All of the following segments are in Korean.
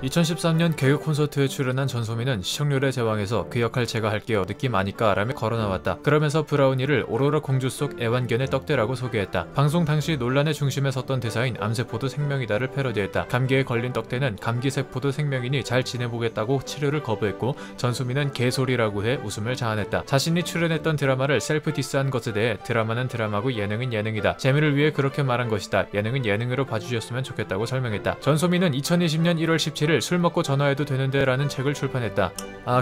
2013년 개그 콘서트에 출연한 전소민은 시청률의 제왕에서 그 역할 제가 할게요 느낌 아니까 라며 걸어나왔다. 그러면서 브라우니를 오로라 공주 속 애완견의 떡대라고 소개했다. 방송 당시 논란의 중심에 섰던 대사인 암세포도 생명이다를 패러디했다. 감기에 걸린 떡대는 감기세포도 생명이니 잘 지내보겠다고 치료를 거부했고 전소민은 개소리라고 해 웃음을 자아냈다. 자신이 출연했던 드라마를 셀프 디스한 것에 대해 드라마는 드라마고 예능은 예능이다. 재미를 위해 그렇게 말한 것이다. 예능은 예능으로 봐주셨으면 좋겠다고 설명했다. 전소민은 2020년 1월 17일 술 먹고 전화해도 되는데 라는 책을 출판했다.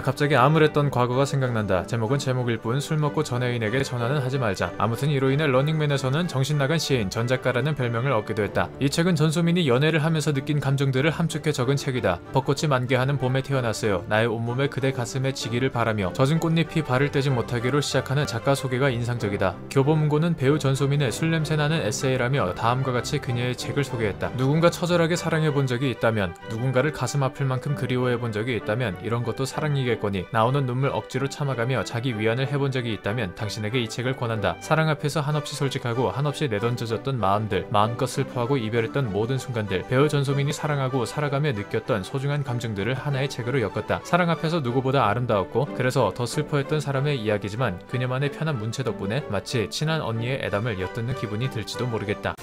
갑자기 암울했던 과거가 생각난다. 제목은 제목일 뿐 술 먹고 전애인에게 전화는 하지 말자. 아무튼 이로 인해 런닝맨에서는 정신나간 시인, 전작가라는 별명을 얻기도 했다. 이 책은 전소민이 연애를 하면서 느낀 감정들을 함축해 적은 책이다. 벚꽃이 만개하는 봄에 태어났어요. 나의 온몸에 그대 가슴에 지기를 바라며 젖은 꽃잎이 발을 떼지 못하기로 시작하는 작가 소개가 인상적이다. 교보문고는 배우 전소민의 술냄새 나는 에세이라며 다음과 같이 그녀의 책을 소개했다. 누군가 처절하게 사랑해본 적이 있다면, 누군가를 가슴 아플 만큼 그리워해본 적이 있다면 이런 것도 사랑이겠거니, 나오는 눈물 억지로 참아가며 자기 위안을 해본 적이 있다면 당신에게 이 책을 권한다. 사랑 앞에서 한없이 솔직하고 한없이 내던져졌던 마음들, 마음껏 슬퍼하고 이별했던 모든 순간들, 배우 전소민이 사랑하고 살아가며 느꼈던 소중한 감정들을 하나의 책으로 엮었다. 사랑 앞에서 누구보다 아름다웠고 그래서 더 슬퍼했던 사람의 이야기지만 그녀만의 편한 문체 덕분에 마치 친한 언니의 애담을 엿듣는 기분이 들지도 모르겠다.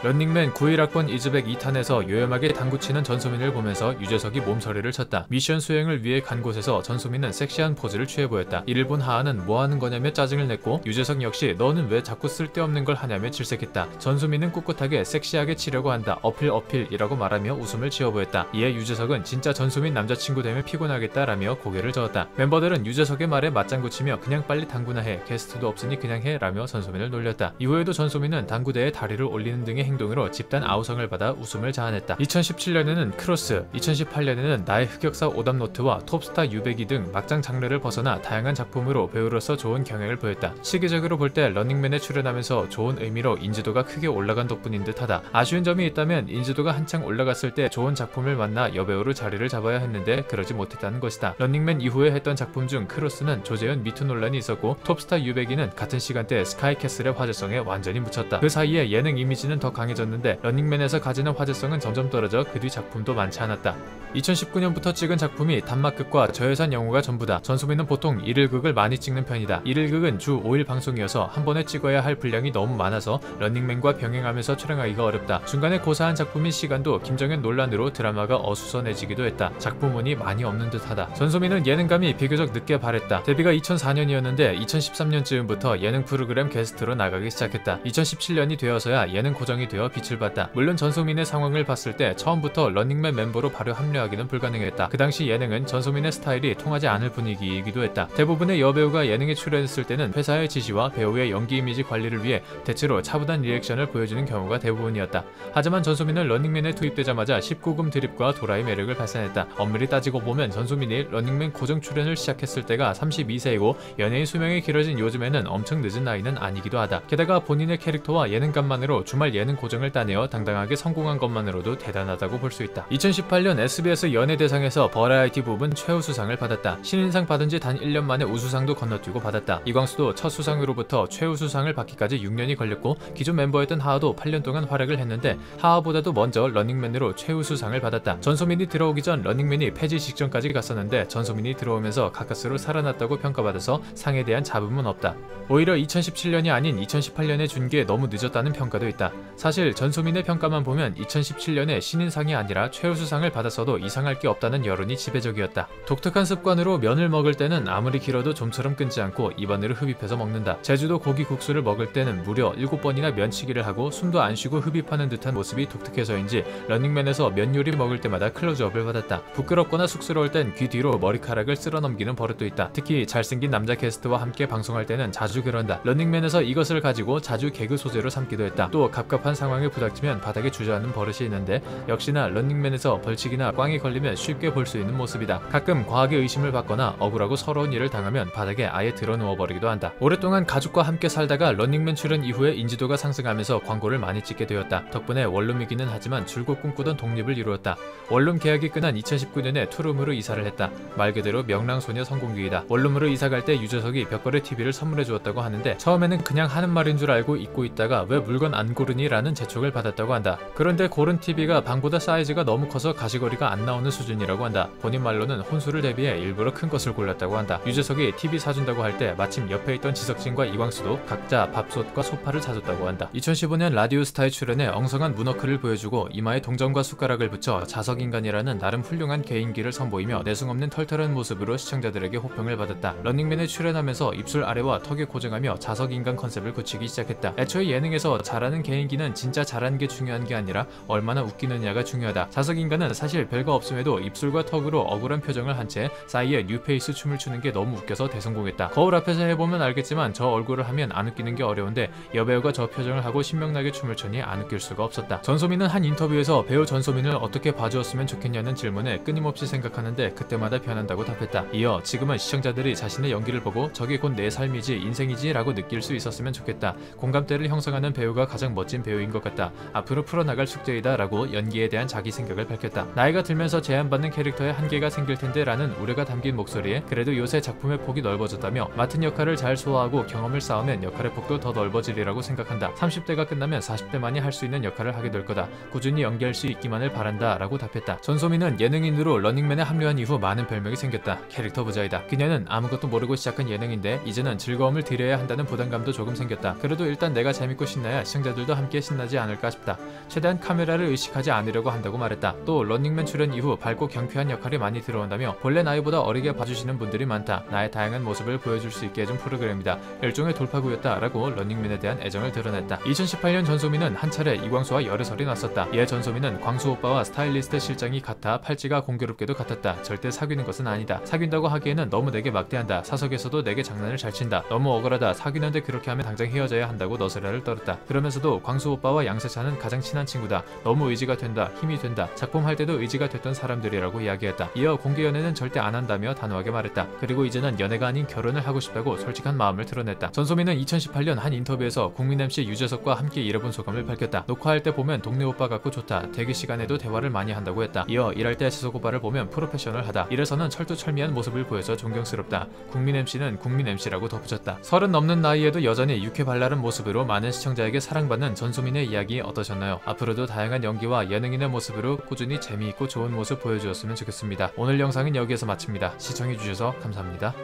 런닝맨 91학번 이즈백 2탄에서 요염하게 당구치는 전소민을 보면서 유재석이 몸서리를 쳤다. 미션 수행을 위해 간 곳에서 전소민은 섹시한 포즈를 취해 보였다. 이를 본 하하는 뭐하는 거냐며 짜증을 냈고 유재석 역시 너는 왜 자꾸 쓸데없는 걸 하냐며 질색했다. 전소민은 꿋꿋하게 섹시하게 치려고 한다. 어필이라고 말하며 웃음을 지어 보였다. 이에 유재석은 진짜 전소민 남자친구 되면 피곤하겠다 라며 고개를 저었다. 멤버들은 유재석의 말에 맞장구 치며 그냥 빨리 당구나 해, 게스트도 없으니 그냥 해 라며 전소민을 놀렸다. 이후에도 전소민은 당구대에 다리를 올리는 등의 행동으로 집단 아우성을 받아 웃음을 자아냈다. 2017년에는 크로스, 2018년에는 나의 흑역사 오답노트와 톱스타 유배기 등 막장 장르를 벗어나 다양한 작품으로 배우로서 좋은 경향을 보였다. 시기적으로 볼 때 런닝맨에 출연하면서 좋은 의미로 인지도가 크게 올라간 덕분인 듯하다. 아쉬운 점이 있다면 인지도가 한창 올라갔을 때 좋은 작품을 만나 여배우로 자리를 잡아야 했는데 그러지 못했다는 것이다. 런닝맨 이후에 했던 작품 중 크로스는 조재현 미투 논란이 있었고 톱스타 유배기는 같은 시간대 스카이캐슬의 화제성에 완전히 묻혔다. 그 사이에 예능 이미지는 더 강해졌는데 런닝맨에서 가지는 화제성은 점점 떨어져 그 뒤 작품도 많지 않았다. 2019년부터 찍은 작품이 단막극과 저예산 영화가 전부다. 전소민은 보통 1일극을 많이 찍는 편이다. 1일극은 주 5일 방송이어서 한 번에 찍어야 할 분량이 너무 많아서 런닝맨과 병행하면서 촬영하기가 어렵다. 중간에 고사한 작품인 시간도 김정현 논란으로 드라마가 어수선해지기도 했다. 작품운이 많이 없는 듯하다. 전소민은 예능감이 비교적 늦게 발했다. 데뷔가 2004년이었는데 2013년쯤부터 예능 프로그램 게스트로 나가기 시작했다. 2017년이 되어서야 예능 고정이 되어 빛을 봤다. 물론 전소민의 상황을 봤을 때 처음부터 런닝맨 멤버로 바로 합류하기는 불가능했다. 그 당시 예능은 전소민의 스타일이 통하지 않을 분위기이기도 했다. 대부분의 여배우가 예능에 출연했을 때는 회사의 지시와 배우의 연기 이미지 관리를 위해 대체로 차분한 리액션을 보여주는 경우가 대부분이었다. 하지만 전소민은 런닝맨에 투입되자마자 19금 드립과 도라이 매력을 발산했다. 엄밀히 따지고 보면 전소민이 런닝맨 고정 출연을 시작했을 때가 32세이고 연예인 수명이 길어진 요즘에는 엄청 늦은 나이는 아니기도 하다. 게다가 본인의 캐릭터와 예능감만으로 주말 예능 고정을 따내어 당당하게 성공한 것만으로도 대단하다고 볼 수 있다. 2018년 SBS 연예대상에서 버라이티 부분 최우수상을 받았다. 신인상 받은 지 단 1년 만에 우수상도 건너뛰고 받았다. 이광수도 첫 수상으로부터 최우수상을 받기까지 6년이 걸렸고 기존 멤버였던 하하도 8년 동안 활약을 했는데 하하보다도 먼저 런닝맨으로 최우수상을 받았다. 전소민이 들어오기 전 런닝맨이 폐지 직전까지 갔었는데 전소민이 들어오면서 가까스로 살아났다고 평가받아서 상에 대한 잡음은 없다. 오히려 2017년이 아닌 2018년에 준 게 너무 늦었다는 평가도 있다. 사실 전소민의 평가만 보면 2017년에 신인상이 아니라 최우수상을 받았어도 이상할 게 없다는 여론이 지배적이었다. 독특한 습관으로 면을 먹을 때는 아무리 길어도 좀처럼 끊지 않고 입안으로 흡입해서 먹는다. 제주도 고기 국수를 먹을 때는 무려 7번이나 면치기를 하고 숨도 안 쉬고 흡입하는 듯한 모습이 독특해서인지 런닝맨에서 면 요리 먹을 때마다 클로즈업을 받았다. 부끄럽거나 쑥스러울 땐 귀 뒤로 머리카락을 쓸어 넘기는 버릇도 있다. 특히 잘생긴 남자 게스트와 함께 방송할 때는 자주 그런다. 런닝맨에서 이것을 가지고 자주 개그 소재로 삼기도 했다. 또 갑갑한 상황에 부닥치면 바닥에 주저앉는 버릇이 있는데 역시나 런닝맨에서 벌칙이나 꽝이 걸리면 쉽게 볼 수 있는 모습이다. 가끔 과하게 의심을 받거나 억울하고 서러운 일을 당하면 바닥에 아예 드러누워 버리기도 한다. 오랫동안 가족과 함께 살다가 런닝맨 출연 이후에 인지도가 상승하면서 광고를 많이 찍게 되었다. 덕분에 원룸이기는 하지만 줄곧 꿈꾸던 독립을 이루었다. 원룸 계약이 끝난 2019년에 투룸으로 이사를 했다. 말 그대로 명랑소녀 성공기이다. 원룸으로 이사갈 때 유재석이 벽걸이 TV를 선물해 주었다고 하는데 처음에는 그냥 하는 말인 줄 알고 잊고 있다가 왜 물건 안 고르니? 라는 라는 재촉을 받았다고 한다. 그런데 고른 TV가 방보다 사이즈가 너무 커서 가시거리가 안 나오는 수준이라고 한다. 본인 말로는 혼수를 대비해 일부러 큰 것을 골랐다고 한다. 유재석이 TV 사준다고 할 때 마침 옆에 있던 지석진과 이광수도 각자 밥솥과 소파를 사줬다고 한다. 2015년 라디오스타에 출연해 엉성한 문워크를 보여주고 이마에 동전과 숟가락을 붙여 자석인간이라는 나름 훌륭한 개인기를 선보이며 내숭없는 털털한 모습으로 시청자들에게 호평을 받았다. 런닝맨에 출연하면서 입술 아래와 턱에 고정하며 자석인간 컨셉을 굳히기 시작했다. 애초에 예능에서 잘하는 개인기는 진짜 잘하는 게 중요한 게 아니라 얼마나 웃기느냐가 중요하다. 자석인간은 사실 별거 없음에도 입술과 턱으로 억울한 표정을 한 채 싸이의 뉴페이스 춤을 추는 게 너무 웃겨서 대성공했다. 거울 앞에서 해보면 알겠지만 저 얼굴을 하면 안 웃기는 게 어려운데 여배우가 저 표정을 하고 신명나게 춤을 추니 안 웃길 수가 없었다. 전소민은 한 인터뷰에서 배우 전소민을 어떻게 봐주었으면 좋겠냐는 질문에 끊임없이 생각하는데 그때마다 변한다고 답했다. 이어 지금은 시청자들이 자신의 연기를 보고 저게 곧 내 삶이지 인생이지 라고 느낄 수 있었으면 좋겠다. 공감대를 형성하는 배우가 가장 멋진 배우인 것 같다. 앞으로 풀어나갈 숙제이다 라고 연기에 대한 자기 생각을 밝혔다. 나이가 들면서 제한받는 캐릭터에 한계가 생길 텐데 라는 우려가 담긴 목소리에 그래도 요새 작품의 폭이 넓어졌다며 맡은 역할을 잘 소화하고 경험을 쌓으면 역할의 폭도 더 넓어지리라고 생각한다. 30대가 끝나면 40대만이 할 수 있는 역할을 하게 될 거다. 꾸준히 연기할 수 있기만을 바란다 라고 답했다. 전소민은 예능인으로 런닝맨에 합류한 이후 많은 별명이 생겼다. 캐릭터 부자이다. 그녀는 아무것도 모르고 시작한 예능인데 이제는 즐거움을 드려야 한다는 부담감도 조금 생겼다. 그래도 일단 내가 재밌고 신나야 시청자들도 함께 신나지 않을까 싶다. 최대한 카메라를 의식하지 않으려고 한다고 말했다. 또 런닝맨 출연 이후 밝고 경쾌한 역할이 많이 들어온다며 본래 나이보다 어리게 봐주시는 분들이 많다. 나의 다양한 모습을 보여줄 수 있게 해준 프로그램이다. 일종의 돌파구였다 라고 런닝맨에 대한 애정을 드러냈다. 2018년 전소민은 한 차례 이광수와 열애설이 났었다. 이에 전소민은 광수 오빠와 스타일리스트 실장이 같아 팔찌가 공교롭게도 같았다. 절대 사귀는 것은 아니다. 사귄다고 하기에는 너무 내게 막대한다. 사석에서도 내게 장난을 잘 친다. 너무 억울하다. 사귀는데 그렇게 하면 당장 헤어져야 한다고 너스레를 떨었다. 그러면서도 광수 오빠와 양세찬은 가장 친한 친구다. 너무 의지가 된다. 힘이 된다. 작품 할 때도 의지가 됐던 사람들이라고 이야기했다. 이어 공개 연애는 절대 안 한다며 단호하게 말했다. 그리고 이제는 연애가 아닌 결혼을 하고 싶다고 솔직한 마음을 드러냈다. 전소민은 2018년 한 인터뷰에서 국민 MC 유재석과 함께 일해본 소감을 밝혔다. 녹화할 때 보면 동네 오빠 같고 좋다. 대기 시간에도 대화를 많이 한다고 했다. 이어 일할 때 재석 오빠를 보면 프로페셔널하다. 이래서는 철두철미한 모습을 보여서 존경스럽다. 국민 MC는 국민 MC라고 덧붙였다. 30 넘는 나이에도 여전히 유쾌 발랄한 모습으로 많은 시청자에게 사랑받는 전소민의 이야기 어떠셨나요? 앞으로도 다양한 연기와 예능인의 모습으로 꾸준히 재미있고 좋은 모습 보여주었으면 좋겠습니다. 오늘 영상은 여기에서 마칩니다. 시청해주셔서 감사합니다.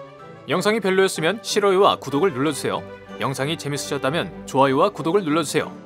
영상이 별로였으면 싫어요와 구독을 눌러주세요. 영상이 재밌으셨다면 좋아요와 구독을 눌러주세요.